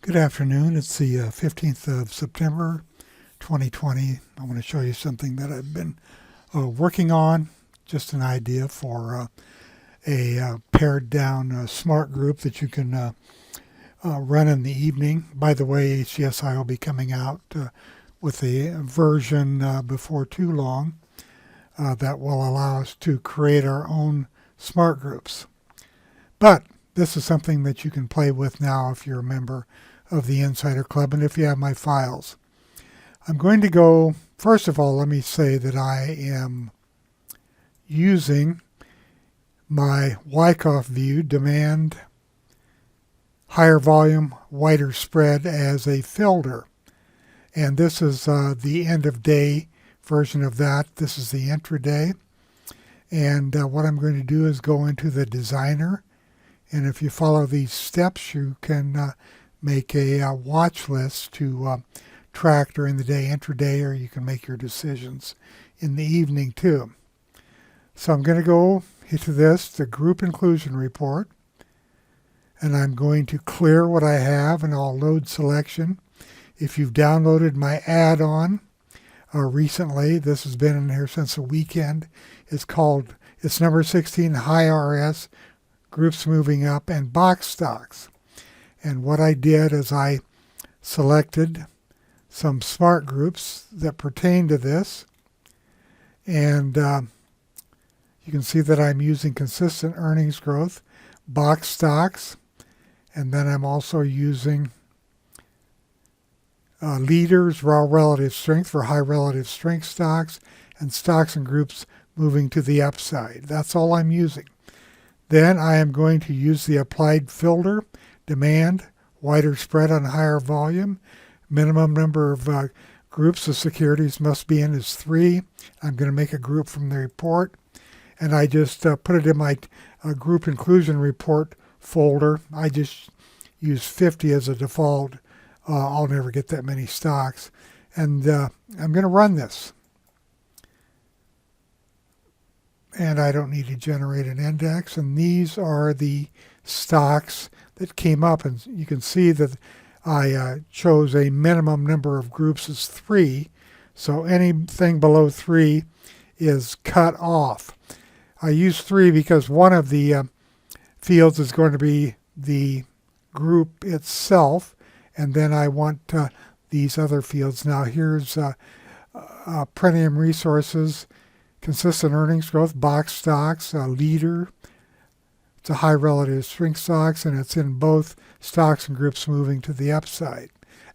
Good afternoon. It's the 15th of September 2020. I want to show you something that I've been working on. Just an idea for a pared down smart group that you can run in the evening. By the way, HGSI will be coming out with a version before too long that will allow us to create our own smart groups. But this is something that you can play with now if you're a member of the Insider Club and if you have my files. I'm going to go, first of all, let me say that I am using my Wyckoff view, demand, higher volume, wider spread as a filter. And this is the end of day version of that. This is the intraday. And what I'm going to do is go into the designer. And if you follow these steps, you can make a watch list to track during the day, intraday, or you can make your decisions in the evening too. So I'm going to go into this, the group inclusion report, and I'm going to clear what I have and I'll load selection. If you've downloaded my add-on recently, this has been in here since the weekend. It's number 16, High RS, Groups Moving Up, and Box Stocks. And what I did is I selected some smart groups that pertain to this. And you can see that I'm using consistent earnings growth, box stocks, and then I'm also using leaders, raw relative strength for high relative strength stocks, and stocks and groups moving to the upside. That's all I'm using. Then I am going to use the applied filter, demand, wider spread on higher volume. Minimum number of groups of securities must be in is 3. I'm going to make a group from the report. And I just put it in my group inclusion report folder. I just use 50 as a default. I'll never get that many stocks. And I'm going to run this. And I don't need to generate an index. And these are the stocks that came up. And you can see that I chose a minimum number of groups as 3. So anything below 3 is cut off. I use 3 because one of the fields is going to be the group itself. And then I want these other fields. Now here's premium resources, consistent earnings growth, box stocks, leader. It's a high relative strength stocks, and it's in both stocks and groups moving to the upside.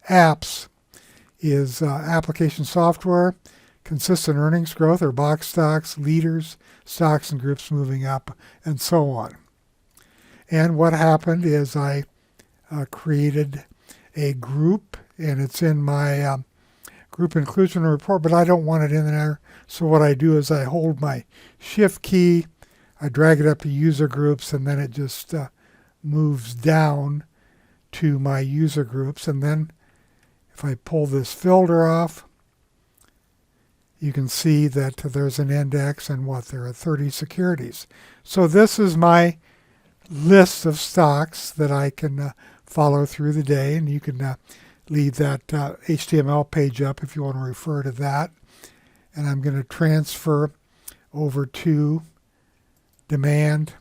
Apps is application software, consistent earnings growth, or box stocks, leaders, stocks and groups moving up, and so on. And what happened is I created a group, and it's in my group inclusion report, but I don't want it in there. So what I do is I hold my shift key, I drag it up to user groups, and then it just moves down to my user groups. And then if I pull this filter off, you can see that there's an index and there are 30 securities. So this is my list of stocks that I can follow through the day, and you can leave that HTML page up if you want to refer to that. And I'm going to transfer over to demand,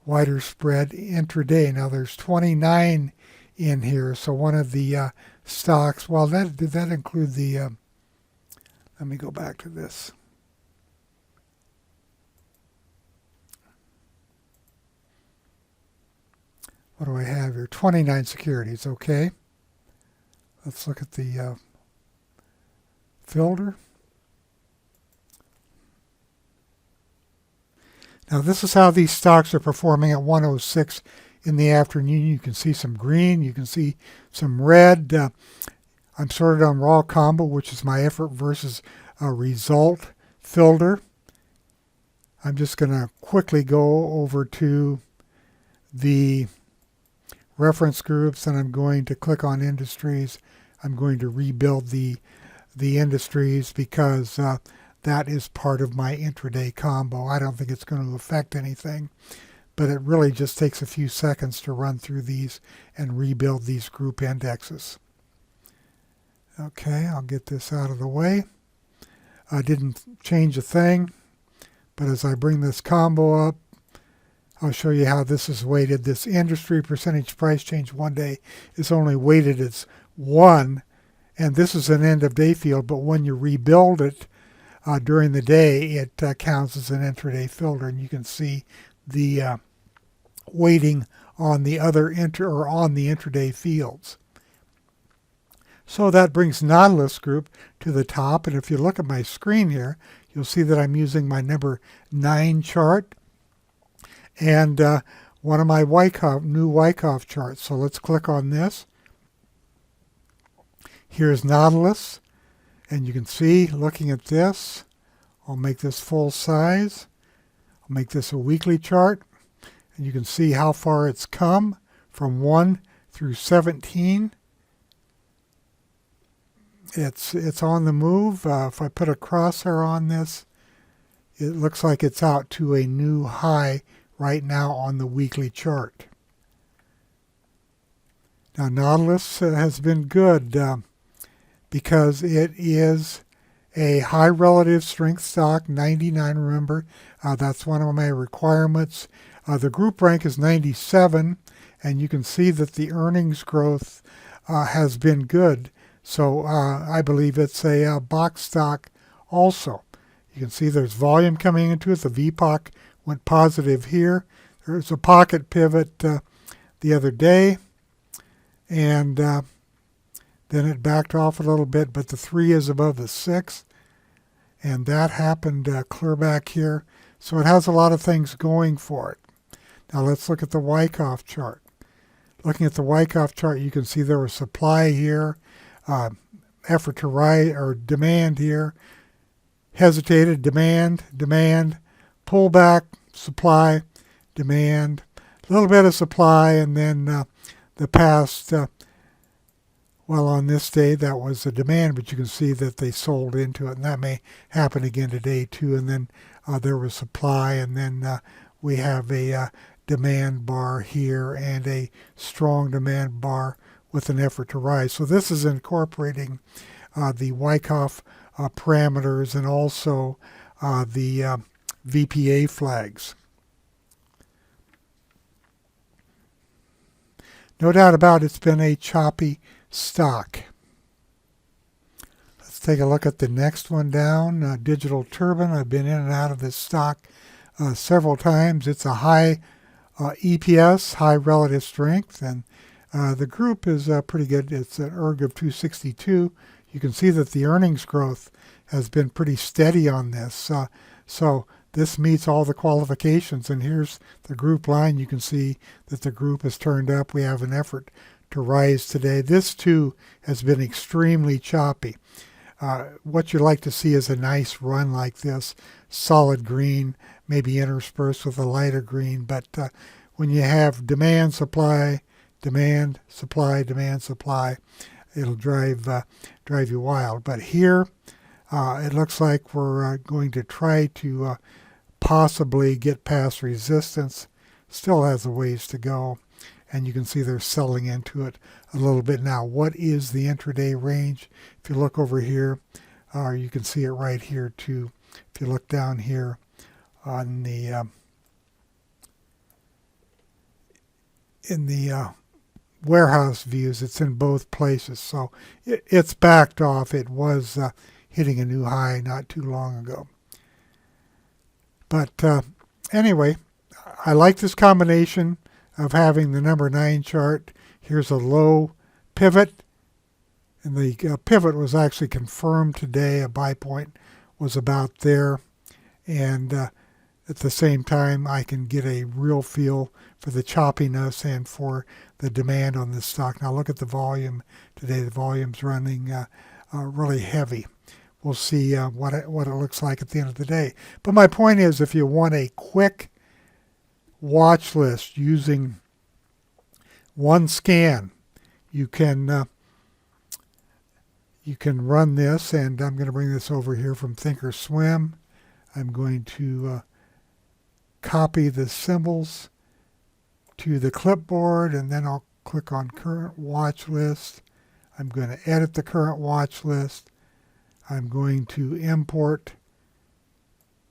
wider spread, intraday. Now there's 29 in here. So one of the stocks, well, did that include the, let me go back to this. What do I have here? 29 securities, okay. Let's look at the filter. Now this is how these stocks are performing at 1:06 in the afternoon. You can see some green, you can see some red. I'm sorted on raw combo, which is my effort versus result filter. I'm just going to quickly go over to the reference groups, and I'm going to click on industries. I'm going to rebuild the industries because that is part of my intraday combo. I don't think it's going to affect anything. but it really just takes a few seconds to run through these and rebuild these group indexes. Okay, I'll get this out of the way. I didn't change a thing, but as I bring this combo up, I'll show you how this is weighted. This industry percentage price change one day is only weighted as 1, and this is an end of day field, but when you rebuild it during the day, it counts as an intraday filter, and you can see the weighting on the other on the intraday fields. So that brings Nautilus Group to the top, and if you look at my screen here, you'll see that I'm using my number 9 chart and one of my new Wyckoff charts. So let's click on this. Here's Nautilus, and you can see, looking at this, I'll make this full size. I'll make this a weekly chart, and you can see how far it's come from 1 through 17. It's on the move. If I put a crosshair on this, it looks like it's out to a new high right now on the weekly chart. Now Nautilus has been good because it is a high relative strength stock, 99, remember. That's one of my requirements. The group rank is 97, and you can see that the earnings growth has been good. So I believe it's a box stock also. You can see there's volume coming into it. The VPOC went positive here. There's a pocket pivot the other day, and then it backed off a little bit, but the 3 is above the 6, and that happened clear back here. So it has a lot of things going for it. Now let's look at the Wyckoff chart. Looking at the Wyckoff chart, you can see there was supply here, effort to rise, or demand here, hesitated, demand, pullback, supply, demand, a little bit of supply, and then the past, well, on this day that was a demand, but you can see that they sold into it, and that may happen again today too. And then there was supply, and then we have a demand bar here and a strong demand bar with an effort to rise. So this is incorporating the Wyckoff parameters and also the VPA flags. No doubt about it, it's been a choppy stock. Let's take a look at the next one down, Digital Turbine. I've been in and out of this stock several times. It's a high EPS, high relative strength, and the group is pretty good. It's an ERG of 262. You can see that the earnings growth has been pretty steady on this. So this meets all the qualifications, and here's the group line. You can see that the group has turned up. We have an effort to rise today. This too has been extremely choppy. What you like to see is a nice run like this, solid green, maybe interspersed with a lighter green. But when you have demand, supply, demand, supply, demand, supply, it'll drive you wild. But here, it looks like we're going to try to possibly get past resistance. Still has a ways to go, and you can see they're selling into it a little bit now. What is the intraday range? If you look over here, you can see it right here too. If you look down here on the in the warehouse views, it's in both places. So it's backed off. It was hitting a new high not too long ago. But anyway, I like this combination of having the number 9 chart. Here's a low pivot, and the pivot was actually confirmed today. A buy point was about there, and at the same time I can get a real feel for the choppiness and for the demand on this stock. Now look at the volume today. The volume's running really heavy. We'll see what it looks like at the end of the day. But my point is, if you want a quick watch list using one scan, you can run this, and I'm going to bring this over here from Thinkorswim. I'm going to copy the symbols to the clipboard, and then I'll click on current watch list. I'm going to edit the current watch list. I'm going to import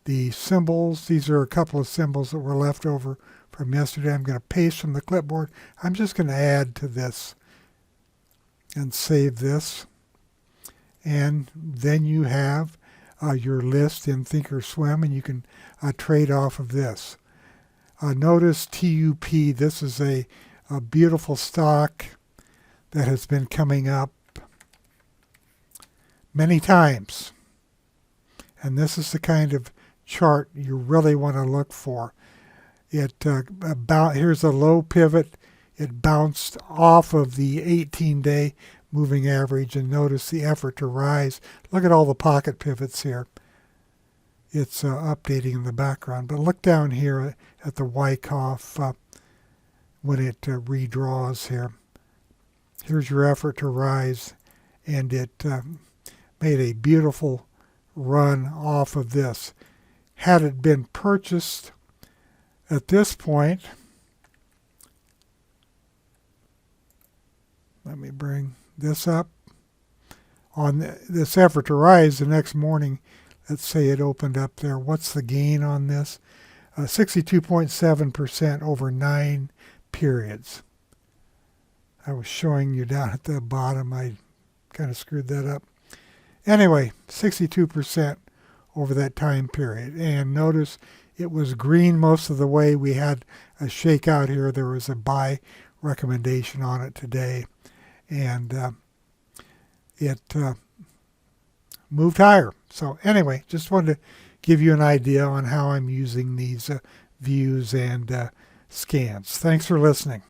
the symbols. These are a couple of symbols that were left over from yesterday. I'm going to paste from the clipboard. I'm just going to add to this and save this. And then you have your list in Thinkorswim, and you can trade off of this. Notice TUP. This is a beautiful stock that has been coming up many times. And this is the kind of chart you really want to look for. Here's a low pivot. It bounced off of the 18-day moving average, and notice the effort to rise. Look at all the pocket pivots here. It's updating in the background, but look down here at the Wyckoff when it redraws here. Here's your effort to rise, and it made a beautiful run off of this. Had it been purchased at this point, let me bring this up. On this effort to rise the next morning, let's say it opened up there. What's the gain on this? 62.7% over 9 periods. I was showing you down at the bottom. I kind of screwed that up. Anyway, 62% over that time period. And notice it was green most of the way. We had a shakeout here. There was a buy recommendation on it today. And it moved higher. So anyway, just wanted to give you an idea on how I'm using these views and scans. Thanks for listening.